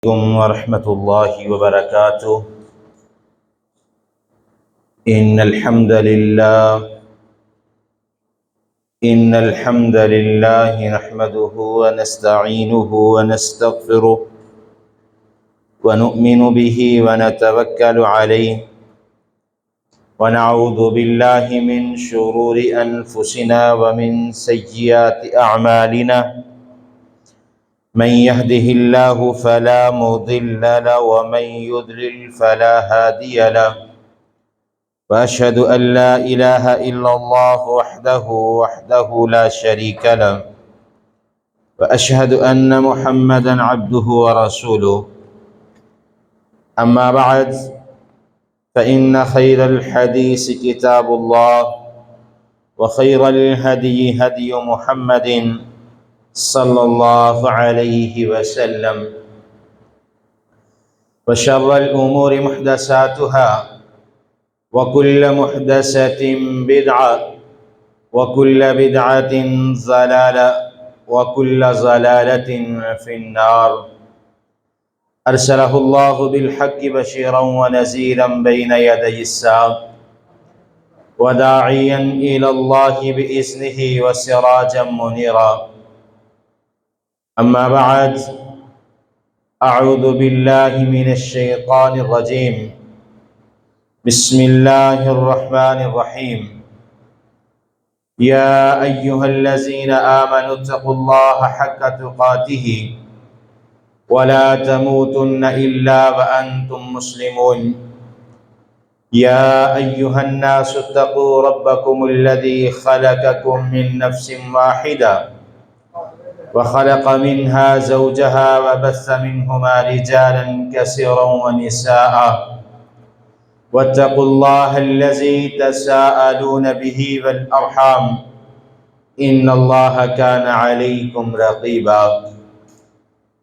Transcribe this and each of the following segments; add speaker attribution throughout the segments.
Speaker 1: عليكم ورحمة الله وبركاته إن الحمد لله نحمده ونستعينه ونستغفره ونؤمن به ونتوكل عليه ونعوذ بالله من شرور أنفسنا ومن سيئات أعمالنا من يهده الله فلا مضل له ومن يضلل فلا هادي له وأشهد أن لا إله إلا الله وحده لا شريك له وأشهد أن محمدا عبده ورسوله أما بعد فإن خير الحديث كتاب الله وخير الهدي هدي محمد صلى الله عليه وسلم وشر الأمور محدثاتها وكل محدثة بدعة وكل بدعة ضلالة وكل ضلالة في النار أرسله الله بالحق بشيرا ونذيرا بين يدي الساعة وداعيا إلى الله بإذنه وسراجا منيرا أما بعد أعوذ بالله من الشيطان الرجيم بسم الله الرحمن الرحيم يا أيها الذين آمنوا اتقوا الله حق تقاته ولا تموتن إلا وأنتم مسلمون يا أيها الناس اتقوا ربكم الذي خلقكم من نفس واحدة وخلق منها زوجها وبث منهما رجالا كثيرا ونساء واتقوا الله الذي تساءلون به والأرحام إن الله كان عليكم رقيبا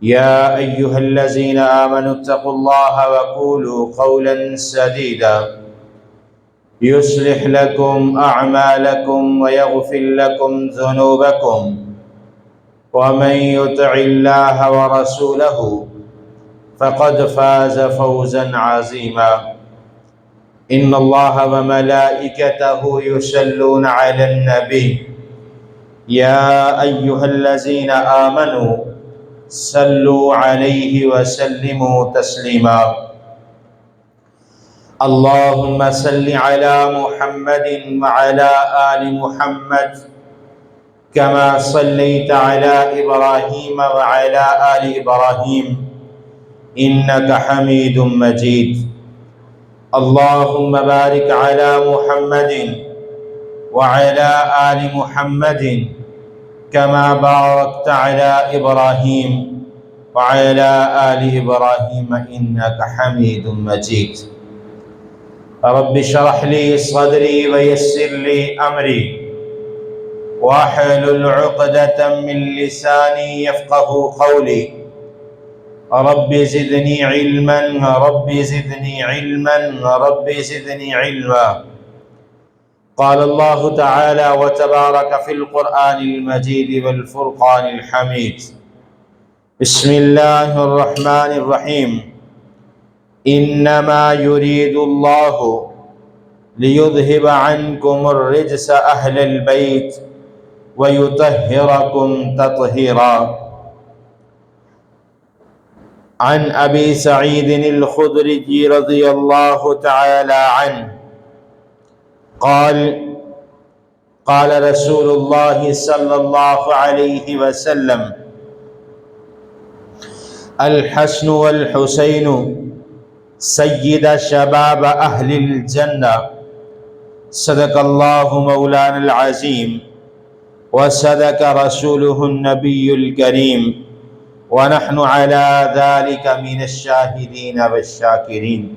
Speaker 1: يا أيها الذين آمنوا اتقوا الله وقولوا قولا سديدا يصلح لكم أعمالكم ويغفر لكم ذنوبكم ومن يطع الله ورسوله فقد فاز فوزا عظيما إن الله وملائكته يصلون على النبي يا أيها الذين آمنوا صلوا عليه وسلموا تسليما اللهم صل على محمد وعلى آل محمد كما صليت على إبراهيم وعلى آل إبراهيم إنك حميد مجيد اللهم بارك على محمد وعلى آل محمد كما باركت على إبراهيم وعلى آل إبراهيم إنك حميد مجيد رب اشرح لي صدري ويسر لي أمري واحلل عقدة من لساني يفقه قولي رب زدني علما رب زدني علما رب زدني علما قال الله تعالى وتبارك في القرآن المجيد والفرقان الحميد بسم الله الرحمن الرحيم إنما يريد الله ليذهب عنكم الرجس أهل البيت ويطهركم تطهيرا عن أبي سعيد الخدري رضي الله تعالى عنه قال قال رسول الله صلى الله عليه وسلم الحسن والحسين سيد شباب أهل الجنة صدق الله مولانا العظيم وصدق رسوله النبي الكريم ونحن على ذلك من الشاهدين والشاكرين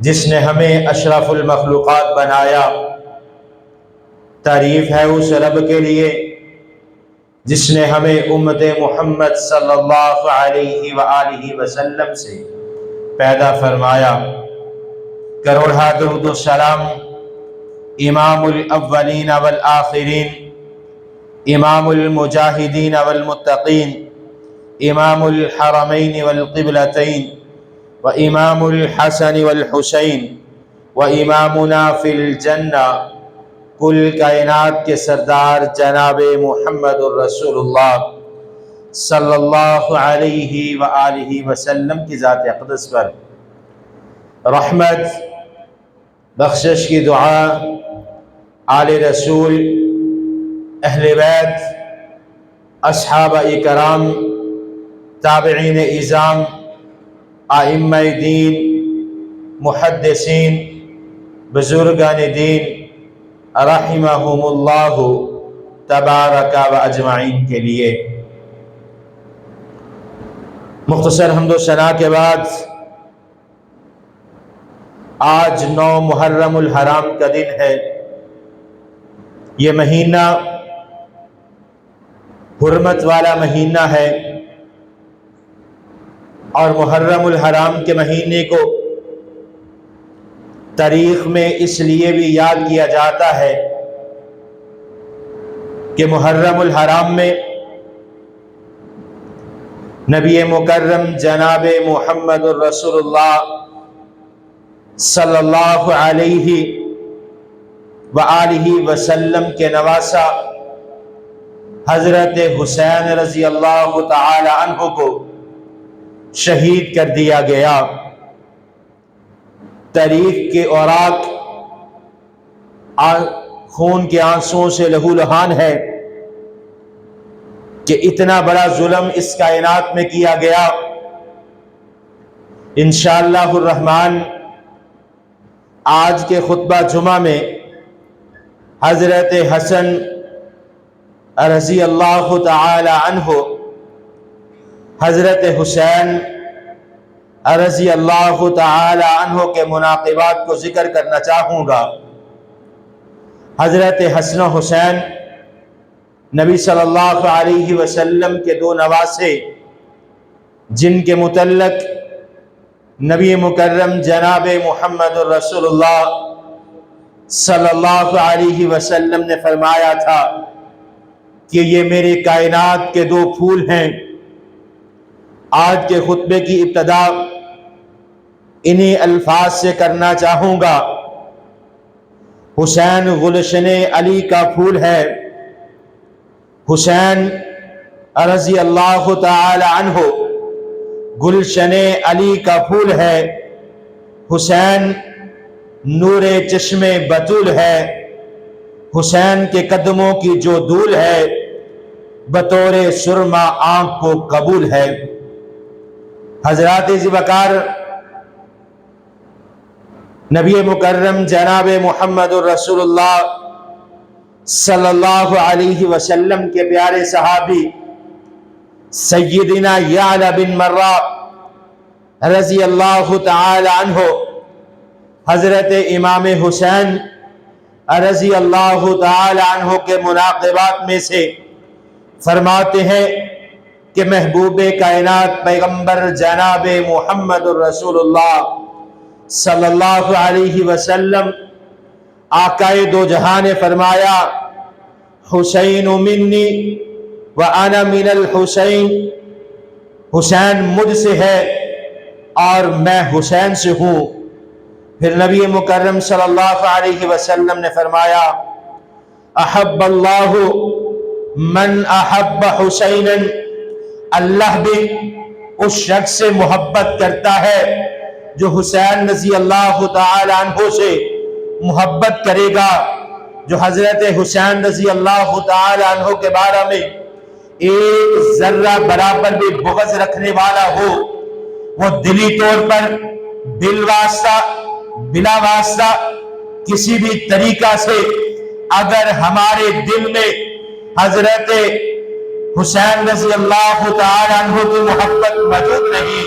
Speaker 1: جس نے ہمیں اشرف المخلوقات بنایا۔ تعریف ہے اس رب کے لیے جس نے ہمیں امت محمد صلی اللہ علیہ وآلہ وسلم سے پیدا فرمایا۔ کروڑا درود و سلام امام الاولین والآخرین، امام المجاہدین والمتقین، امام الحرمین والقبلتین، و امام الحسن والحسین، و امامنا فی الجنہ، کل کائنات کے سردار جناب محمد الرسول اللہ صلی اللہ علیہ وآلہ وسلم کی ذات اقدس پر رحمت بخشش کی دعا، آل رسول، اہل بیت، اصحاب اکرام، تابعین اعظام، ائمہ دین، محدثین، بزرگان دین رحمہم اللہ تبارک و اجمعین کے لیے۔ مختصر حمد و ثنا کے بعد آج 9 محرم الحرام کا دن ہے۔ یہ مہینہ حرمت والا مہینہ ہے، اور محرم الحرام کے مہینے کو تاریخ میں اس لیے بھی یاد کیا جاتا ہے کہ محرم الحرام میں نبی مکرم جناب محمد الرسول اللہ صلی اللہ علیہ وآلہ وسلم کے نواسہ حضرت حسین رضی اللہ تعالی عنہ کو شہید کر دیا گیا۔ تاریخ کے اوراق خون کے آنسوؤں سے لہو لہان ہے کہ اتنا بڑا ظلم اس کائنات میں کیا گیا۔ انشاءاللہ الرحمن آج کے خطبہ جمعہ میں حضرت حسن رضی اللہ تعالی عنہ، حضرت حسین رضی اللہ تعالی عنہ کے مناقبات کو ذکر کرنا چاہوں گا۔ حضرت حسن و حسین نبی صلی اللہ علیہ وسلم کے 2 نواسے، جن کے متعلق نبی مکرم جناب محمد الرسول اللہ صلی اللہ علیہ وسلم نے فرمایا تھا کہ یہ میرے کائنات کے 2 پھول ہیں۔ آج کے خطبے کی ابتدا انہی الفاظ سے کرنا چاہوں گا۔ حسین گلشن علی کا پھول ہے۔ حسین رضی اللہ تعالی عنہ گلشن علی کا پھول ہے۔ حسین نور چشم بطول ہے۔ حسین کے قدموں کی جو دھول ہے بطور سرما آنکھ کو قبول ہے۔ حضرات ذوالفقار، نبی مکرم جناب محمد الرسول اللہ صلی اللہ علیہ وسلم کے پیارے صحابی سیدنا یعلا بن مرہ رضی اللہ تعالی عنہ حضرت امام حسین رضی اللہ تعالی عنہ کے مناقبات میں سے فرماتے ہیں کہ محبوب کائنات پیغمبر جناب محمد الرسول اللہ صلی اللہ علیہ وسلم آقائے 2 جہاں نے فرمایا، حسین منی وانا من الحسین، حسین مجھ سے ہے اور میں حسین سے ہوں۔ پھر نبی مکرم صلی اللہ علیہ وسلم نے فرمایا، احب اللہ من احب حسینا، اللہ بھی اس شخص سے محبت کرتا ہے جو حسین رضی اللہ تعالی عنہ سے محبت کرے گا۔ جو حضرت حسین رضی اللہ تعالی عنہ کے بارے میں ایک ذرہ برابر بھی بغض رکھنے والا ہو، وہ دلی طور پر بلا واسطہ کسی بھی طریقہ سے اگر ہمارے دل میں حضرت حسین رضی اللہ تعالی عنہ کی محبت موجود نہیں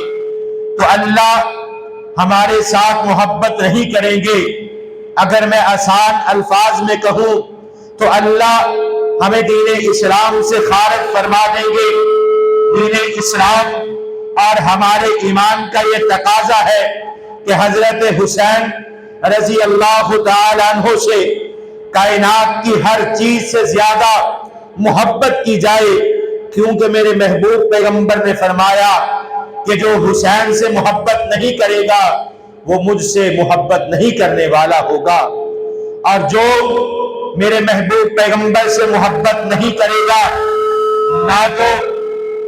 Speaker 1: تو اللہ ہمارے ساتھ محبت نہیں کریں گے، اگر میں آسان الفاظ میں کہوں تو اللہ ہمیں دین اسلام سے خارج فرما دیں گے۔ دین اسلام اور ہمارے ایمان کا یہ تقاضا ہے کہ حضرت حسین رضی اللہ تعالیٰ عنہ سے کائنات کی ہر چیز سے زیادہ محبت کی جائے، کیونکہ میرے محبوب پیغمبر نے فرمایا کہ جو حسین سے محبت نہیں کرے گا وہ مجھ سے محبت نہیں کرنے والا ہوگا، اور جو میرے محبوب پیغمبر سے محبت نہیں کرے گا نہ تو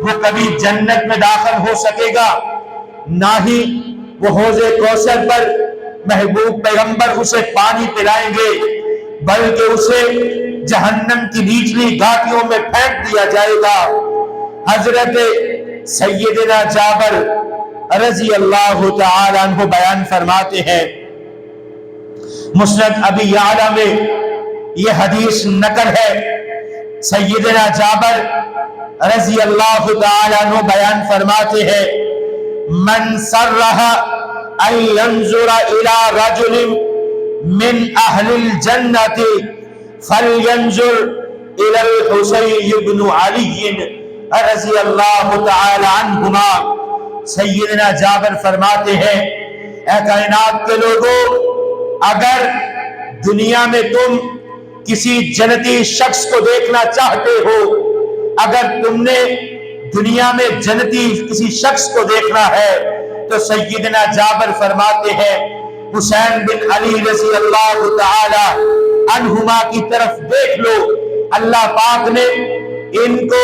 Speaker 1: وہ کبھی جنت میں داخل ہو سکے گا، نہ ہی وہ حوض کوثر پر محبوب پیغمبر اسے پانی پلائیں گے، بلکہ اسے جہنم کی نیچلی گھاٹیوں میں پھینک دیا جائے گا۔ حضرت سیدنا جابر رضی اللہ تعالیٰ عنہ بیان فرماتے ہیں، مسند ابی یعلا میں یہ حدیث نقل ہے، سیدنا جابر رضی اللہ تعالیٰ عنہ بیان فرماتے ہیں، من سرہ ان ينظر الى رجل من اہل الجنت فلینظر الى الحسین بن علی رضی اللہ تعالی عنہما۔ سیدنا جابر فرماتے ہیں، اے کائنات کے لوگوں، اگر دنیا میں تم کسی جنتی شخص کو دیکھنا چاہتے ہو، اگر تم نے دنیا میں جنتی کسی شخص کو دیکھنا ہے تو سیدنا جابر فرماتے ہیں حسین بن علی رضی اللہ تعالی عنہما کی طرف دیکھ لو، اللہ پاک نے ان کو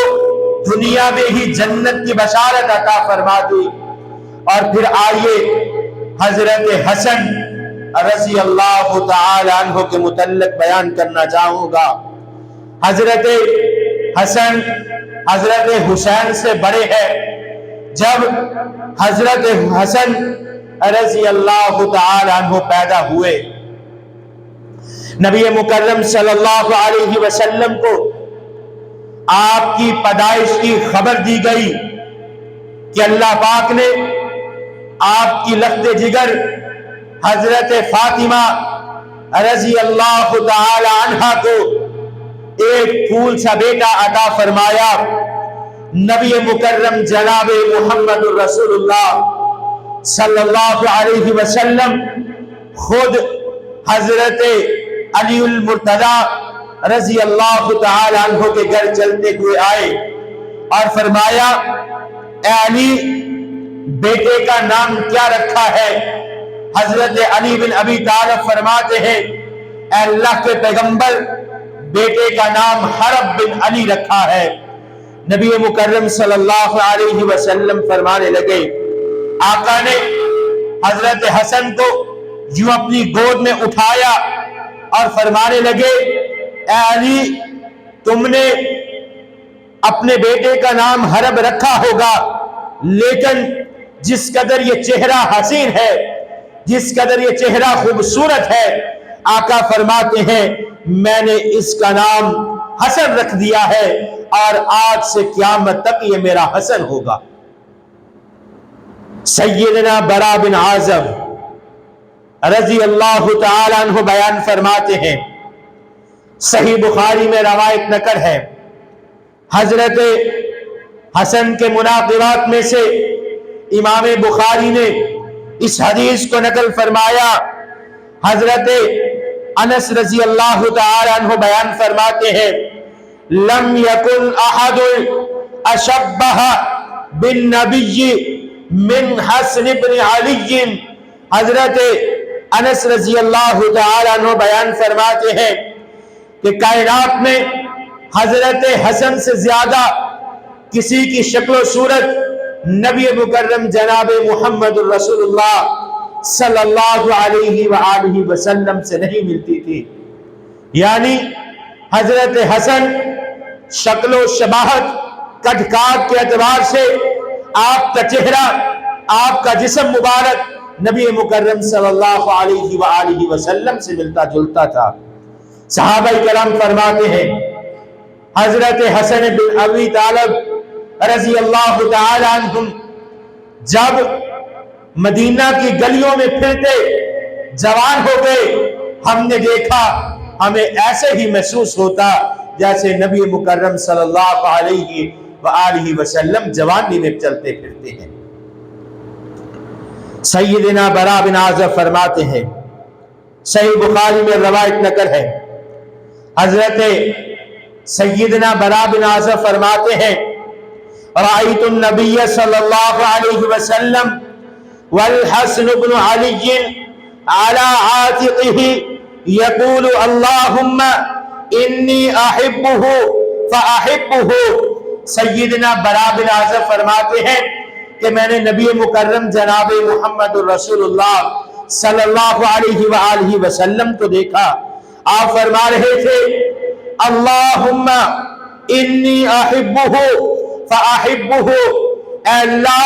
Speaker 1: دنیا میں ہی جنت کی بشارت عطا فرما دی۔ اور پھر آئیے حضرت حسن رضی اللہ تعالی عنہ کے متعلق بیان کرنا چاہوں گا۔ حضرت حسن حضرت حسین سے بڑے ہیں۔ جب حضرت حسن رضی اللہ تعالی عنہ پیدا ہوئے، نبی مکرم صلی اللہ علیہ وسلم کو آپ کی پیدائش کی خبر دی گئی کہ اللہ پاک نے آپ کی لخت جگر حضرت فاطمہ رضی اللہ تعالی عنہا کو ایک پھول سا بیٹا عطا فرمایا۔ نبی مکرم جناب محمد رسول اللہ صلی اللہ علیہ وسلم خود حضرت علی المرتضی رضی اللہ تعالی عنہ کے گھر چلتے ہوئے آئے اور فرمایا، اے علی، بیٹے کا نام کیا رکھا ہے؟ حضرت علی بن ابی طالب فرماتے ہیں، اے اللہ کے پیغمبر، بیٹے کا نام حرب بن علی رکھا ہے۔ نبی مکرم صلی اللہ علیہ وسلم فرمانے لگے، آقا نے حضرت حسن کو یوں اپنی گود میں اٹھایا اور فرمانے لگے، اے علی، تم نے اپنے بیٹے کا نام حرب رکھا ہوگا، لیکن جس قدر یہ چہرہ حسین ہے، جس قدر یہ چہرہ خوبصورت ہے، آقا فرماتے ہیں میں نے اس کا نام حسن رکھ دیا ہے اور آج سے قیامت تک یہ میرا حسن ہوگا۔ سیدنا برا بن عازب رضی اللہ تعالی عنہ بیان فرماتے ہیں، صحیح بخاری میں روایت نقل ہے، حضرت حسن کے مناقبات میں سے امام بخاری نے اس حدیث کو نقل فرمایا۔ حضرت انس رضی اللہ تعالی عنہ بیان فرماتے ہیں، لم یکن احد اشبہ بالنبی من حسن بن علی۔ حضرت انس رضی اللہ تعالی عنہ بیان فرماتے ہیں کہ کائنات میں حضرت حسن سے زیادہ کسی کی شکل و صورت نبی مکرم جناب محمد رسول اللہ صلی اللہ علیہ وآلہ وسلم سے نہیں ملتی تھی۔ یعنی حضرت حسن شکل و شباہت قد کاٹ کے اعتبار سے آپ کا چہرہ، آپ کا جسم مبارک نبی مکرم صلی اللہ علیہ وآلہ وسلم سے ملتا جلتا تھا۔ صحابہ کرام فرماتے ہیں، حضرت حسن بن ابی طالب رضی اللہ تعالی عنہم جب مدینہ کی گلیوں میں پھرتے جوان ہو گئے، ہم نے دیکھا ہمیں ایسے ہی محسوس ہوتا جیسے نبی مکرم صلی اللہ علیہ وآلہ وسلم جوانی میں چلتے پھرتے ہیں۔ سیدنا برا بن عازب فرماتے ہیں، صحیح بخاری میں روایت نقل ہے، حضرت سیدنا برا بن عازب فرماتے ہیں، رأیت النبی صلی اللہ علیہ وسلم والحسن بن علی على عاتقه يقول اللهم انی احبه فاحبه۔ سیدنا برا بن عازب فرماتے ہیں کہ میں نے نبی مکرم جناب محمد الرسول اللہ صلی اللہ علیہ وآلہ وسلم کو دیکھا، آپ فرما رہے تھے اللہم انی احبہ فاحبہ، اے اللہ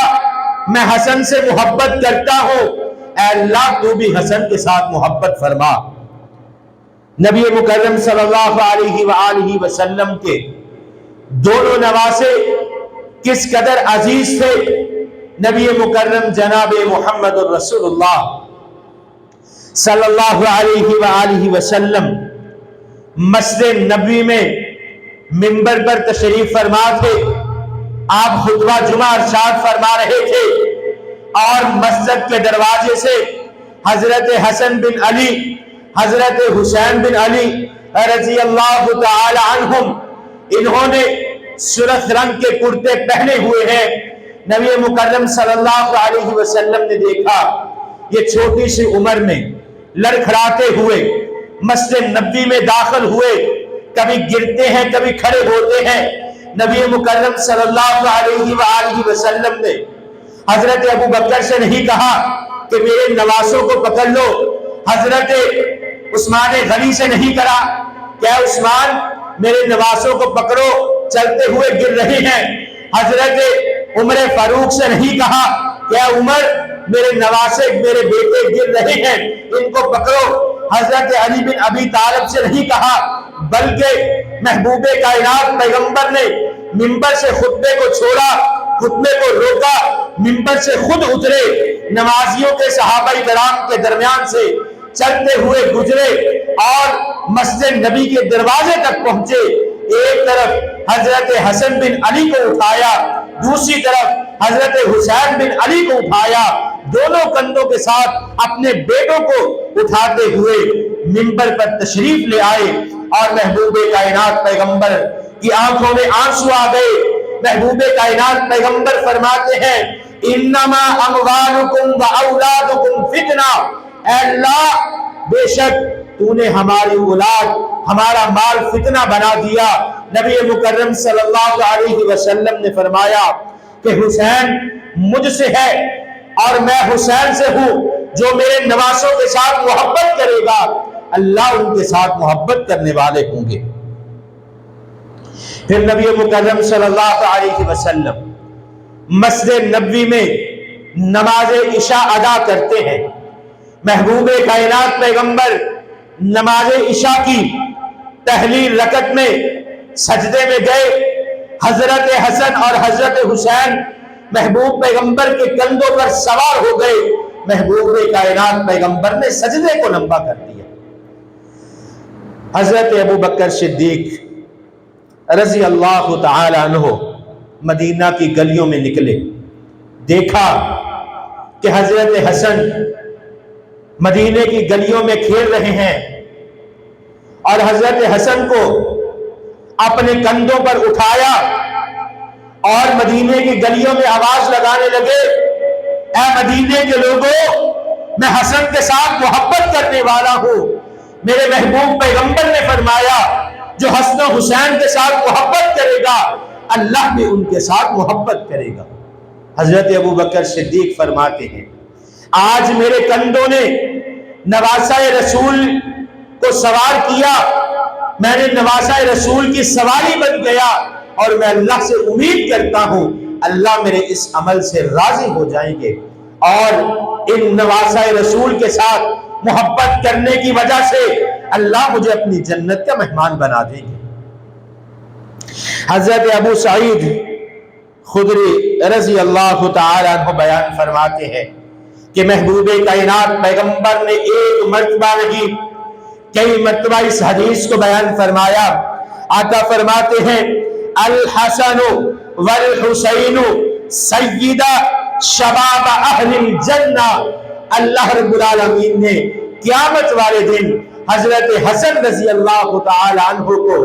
Speaker 1: میں حسن سے محبت کرتا ہوں، اے اللہ تو بھی حسن کے ساتھ محبت فرما۔ نبی مکرم صلی اللہ علیہ وآلہ وسلم کے دونوں نواسے کس قدر عزیز تھے۔ نبی مکرم جناب محمد الرسول اللہ صلی اللہ علیہ وآلہ وسلم مسجد نبوی میں منبر پر تشریف فرما تھے، آپ خطبہ جمعہ ارشاد فرما رہے تھے، اور مسجد کے دروازے سے حضرت حسن بن علی، حضرت حسین بن علی رضی اللہ تعالی عنہم، انہوں نے سرخ رنگ کے کرتے پہنے ہوئے ہیں۔ نبی مکرم صلی اللہ علیہ وسلم نے دیکھا یہ چھوٹی سی عمر میں لڑکھڑاتے ہوئے مسجد نبوی میں داخل ہوئے، کبھی گرتے ہیں کبھی کھڑے ہوتے ہیں۔ نبی مکرم صلی اللہ علیہ وآلہ وسلم نے حضرت ابو بکر سے نہیں کہا کہ میرے نواسوں کو پکڑ لو، حضرت عثمان غنی سے نہیں کہا کہ اے عثمان میرے نواسوں کو پکڑو چلتے ہوئے گر رہے ہیں، حضرت عمر فاروق سے نہیں کہا کہ اے عمر میرے نواسے میرے بیٹے گر رہے ہیں ان کو پکڑو، حضرت علی بن ابی طالب سے نہیں کہا، بلکہ محبوب کائنات پیغمبر نے منبر سے خطبے کو چھوڑا، خطبے کو روکا، منبر سے خود اترے، نمازیوں کے صحابہ کرام کے درمیان سے چلتے ہوئے گزرے اور مسجد نبی کے دروازے تک پہنچے۔ ایک طرف حضرت حسن بن علی کو اٹھایا، دوسری طرف حضرت حسین بن علی کو اٹھایا، دونوں کندھوں کے ساتھ اپنے بیٹوں کو اٹھاتے ہوئے منبر پر تشریف لے آئے، اور محبوب کائنات پیغمبر کی آنکھوں میں آنسو آ گئے۔ محبوب کائنات پیغمبر فرماتے ہیں انما اموالکم و اولادکم فتنہ، اے اللہ بے شک تو نے ہماری اولاد ہمارا مال فتنہ بنا دیا۔ نبی مکرم صلی اللہ علیہ وسلم نے فرمایا کہ حسین مجھ سے ہے اور میں حسین سے ہوں، جو میرے نواسوں کے ساتھ محبت کرے گا اللہ ان کے ساتھ محبت کرنے والے ہوں گے۔ پھر نبی مکرم صلی اللہ علیہ وسلم مسجد نبوی میں نماز عشاء ادا کرتے ہیں۔ محبوب کائنات پیغمبر نماز عشاء کی پہلی رکعت میں سجدے میں گئے، حضرت حسن اور حضرت حسین محبوب پیغمبر کے کندھوں پر سوار ہو گئے۔ محبوب کائنات پیغمبر نے سجدے کو لمبا کر دیا۔ حضرت ابو بکر صدیق رضی اللہ تعالی عنہ مدینہ کی گلیوں میں نکلے، دیکھا کہ حضرت حسن مدینے کی گلیوں میں کھیل رہے ہیں، اور حضرت حسن کو اپنے کندھوں پر اٹھایا اور مدینے کی گلیوں میں آواز لگانے لگے، اے مدینے کے لوگوں میں حسن کے ساتھ محبت کرنے والا ہوں۔ میرے محبوب پیغمبر نے فرمایا جو حسن و حسین کے ساتھ محبت کرے گا اللہ بھی ان کے ساتھ محبت کرے گا۔ حضرت ابو بکر صدیق فرماتے ہیں آج میرے کندھوں نے نواسہ رسول کو سوار کیا، میں نے نواسہ رسول کی سواری بن گیا، اور میں اللہ سے امید کرتا ہوں اللہ میرے اس عمل سے راضی ہو جائیں گے اور ان نواسہ رسول کے ساتھ محبت کرنے کی وجہ سے اللہ مجھے اپنی جنت کا مہمان بنا دیں گے۔ حضرت ابو سعید خدری رضی اللہ تعالی عنہ بیان فرماتے ہیں کہ محبوب کائنات پیغمبر نے ایک مرتبہ نہیں کئی مرتبہ اس حدیث کو بیان فرمایا۔ آقا فرماتے ہیں الحسن والحسین سیدہ شباب اہل الجنہ۔ اللہ رب العالمین نے قیامت والے دن حضرت حسن رضی اللہ تعالی عنہ کو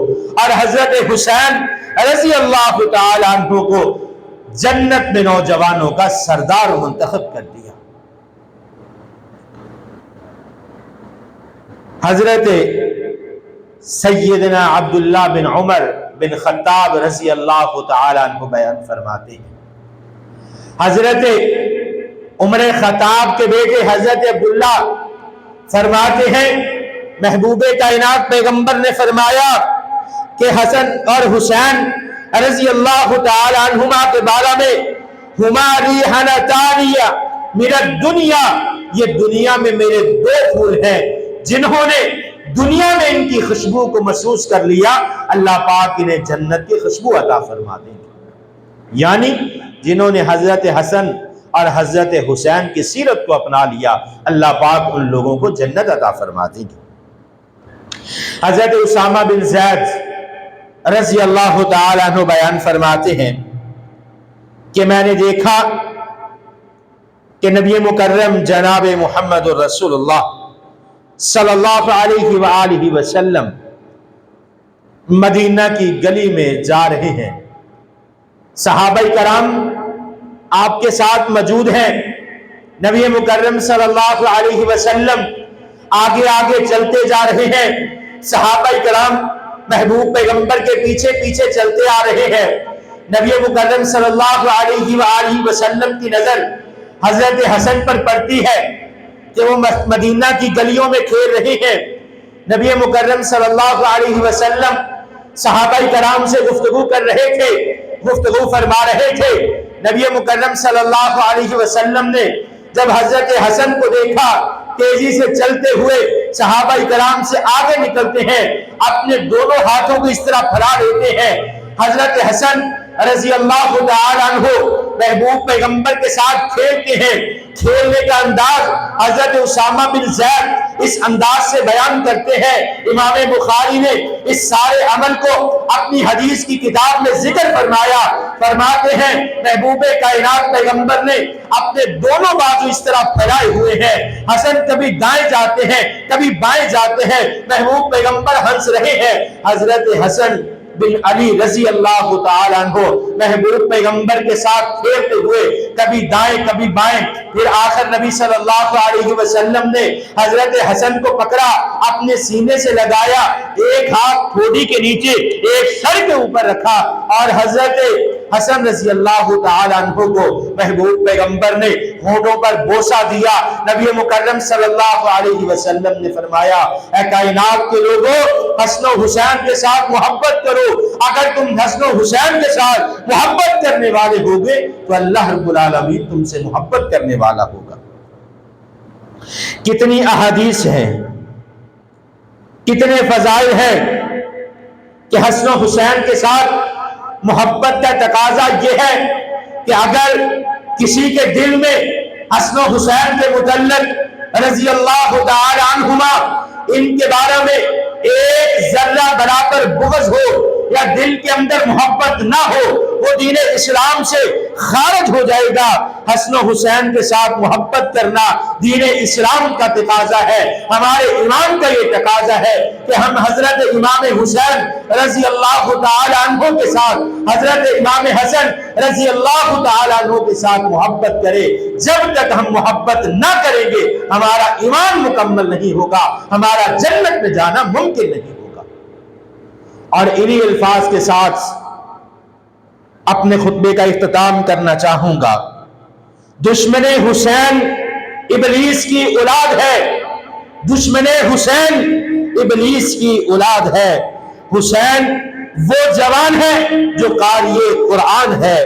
Speaker 1: اور حضرت حسین رضی اللہ تعالی عنہ کو جنت میں نوجوانوں کا سردار منتخب کر دیا۔ حضرت سیدنا عبداللہ بن عمر بن خطاب رضی اللہ تعالی عنہ بیان فرماتے ہیں، حضرت عمر خطاب کے بیٹے حضرت عبداللہ فرماتے ہیں محبوب کائنات پیغمبر نے فرمایا کہ حسن اور حسین رضی اللہ تعالی عنہما کے بارے میں ہما ریحانتان من الدنیا، یہ دنیا میں میرے دو پھول ہیں جنہوں نے دنیا میں ان کی خوشبو کو محسوس کر لیا، اللہ پاک انہیں جنت کی خوشبو عطا فرما دیں گے۔ یعنی جنہوں نے حضرت حسن اور حضرت حسین کی سیرت کو اپنا لیا، اللہ پاک ان لوگوں کو جنت عطا فرما دیں گے۔ حضرت اسامہ بن زید رضی اللہ تعالی عنہ بیان فرماتے ہیں کہ میں نے دیکھا کہ نبی مکرم جناب محمد رسول اللہ صلی اللہ علیہ وآلہ وسلم مدینہ کی گلی میں جا رہے ہیں، صحابہ کرام آپ کے ساتھ موجود ہیں، نبی مکرم صلی اللہ علیہ وسلم آگے آگے چلتے جا رہے ہیں، صحابہ کرام محبوب پیغمبر کے پیچھے پیچھے چلتے آ رہے ہیں۔ نبی مکرم صلی اللہ علیہ وآلہ وسلم کی نظر حضرت حسن پر پڑتی ہے کہ وہ مدینہ کی گلیوں میں کھیل رہے ہیں۔ نبی مکرم صلی اللہ علیہ وسلم صحابہ کرام سے گفتگو کر رہے تھے، گفتگو فرما رہے تھے۔ نبی مکرم صلی اللہ علیہ وسلم نے جب حضرت حسن کو دیکھا تیزی سے چلتے ہوئے صحابہ کرام سے آگے نکلتے ہیں، اپنے دونوں ہاتھوں کو اس طرح پھیلا دیتے ہیں۔ حضرت حسن رضی اللہ تعالی عنہ محبوب پیغمبر کے ساتھ کھیلتے ہیں، کھیلنے کا انداز حضرت اسامہ بن زید اس انداز سے بیان کرتے ہیں۔ امام بخاری نے اس سارے عمل کو اپنی حدیث کی کتاب میں ذکر فرمایا، فرماتے ہیں محبوب کائنات پیغمبر نے اپنے دونوں بازو اس طرح پھیلائے ہوئے ہیں، حسن کبھی دائیں جاتے ہیں کبھی بائیں جاتے ہیں، محبوب پیغمبر ہنس رہے ہیں۔ حضرت حسن بن علی رضی اللہ تعالی عنہ محبوب پیغمبر کے ساتھ کھیلتے ہوئے کبھی دائیں کبھی بائیں، پھر آخر نبی صلی اللہ علیہ وسلم نے حضرت حسن کو پکڑا، اپنے سینے سے لگایا، ایک ہاتھ ٹھوڈی کے نیچے ایک سر کے اوپر رکھا اور حضرت حسن رضی اللہ تعالی عنہ کو محبوب پیغمبر نے ہونٹوں پر بوسہ دیا۔ نبی مکرم صلی اللہ علیہ وسلم نے فرمایا اے کائنات کے لوگوں، حسن و حسین کے ساتھ محبت کرو، اگر تم حسن و حسین کے ساتھ محبت کرنے والے ہوگے تو اللہ رب العالمین تم سے محبت کرنے والا ہوگا۔ کتنی احادیث ہیں، کتنے فضائل ہیں کہ حسن و حسین کے ساتھ محبت کا تقاضا یہ ہے کہ اگر کسی کے دل میں حسن و حسین کے متعلق رضی اللہ تعالی عنہما ان کے بارے میں ایک ذرہ برابر بغض ہو یا دل کے اندر محبت نہ ہو، وہ دین اسلام سے خارج ہو جائے گا۔ حسن و حسین کے ساتھ محبت کرنا دین اسلام کا تقاضا ہے، ہمارے ایمان کا یہ تقاضا ہے کہ ہم حضرت امام حسین رضی اللہ تعالی عنہ کے ساتھ حضرت امام حسن رضی اللہ تعالی عنہ کے ساتھ محبت کریں۔ جب تک ہم محبت نہ کریں گے ہمارا ایمان مکمل نہیں ہوگا، ہمارا جنت میں جانا ممکن نہیں ہوگا۔ اور انہی الفاظ کے ساتھ اپنے خطبے کا اختتام کرنا چاہوں گا۔ دشمن حسین ابلیس کی اولاد ہے، دشمن حسین ابلیس کی اولاد ہے۔ حسین وہ جوان ہے جو قاری قرآن ہے،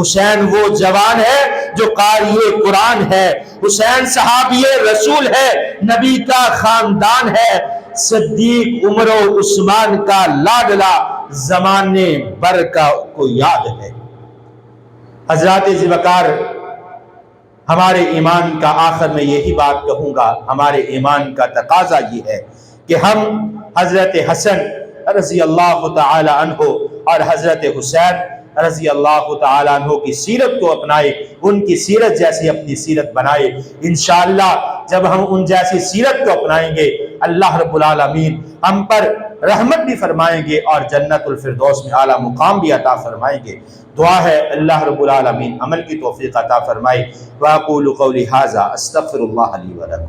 Speaker 1: حسین وہ جوان ہے جو قاری قرآن ہے، حسین صحابی رسول ہے، نبی کا خاندان ہے، صدیق عمر و عثمان کا لاڈلا زمانے بر کا کو یاد ہے۔ حضرات ذی وقار ہمارے ایمان کا آخر میں یہی بات کہوں گا، ہمارے ایمان کا تقاضا یہ ہے کہ ہم حضرت حسن رضی اللہ تعالی عنہ اور حضرت حسین رضی اللہ تعالی عنہ کی سیرت کو اپنائے، ان کی سیرت جیسی اپنی سیرت بنائے۔ انشاءاللہ جب ہم ان جیسی سیرت کو اپنائیں گے، اللہ رب العالمین ہم پر رحمت بھی فرمائیں گے اور جنت الفردوس میں اعلیٰ مقام بھی عطا فرمائیں گے۔ دعا ہے اللہ رب العالمین عمل کی توفیق عطا فرمائے۔ وَأَقُولُ قَوْلِي هَذَا أَسْتَغْفِرُ اللَّهَ لِي وَلَكُمْ۔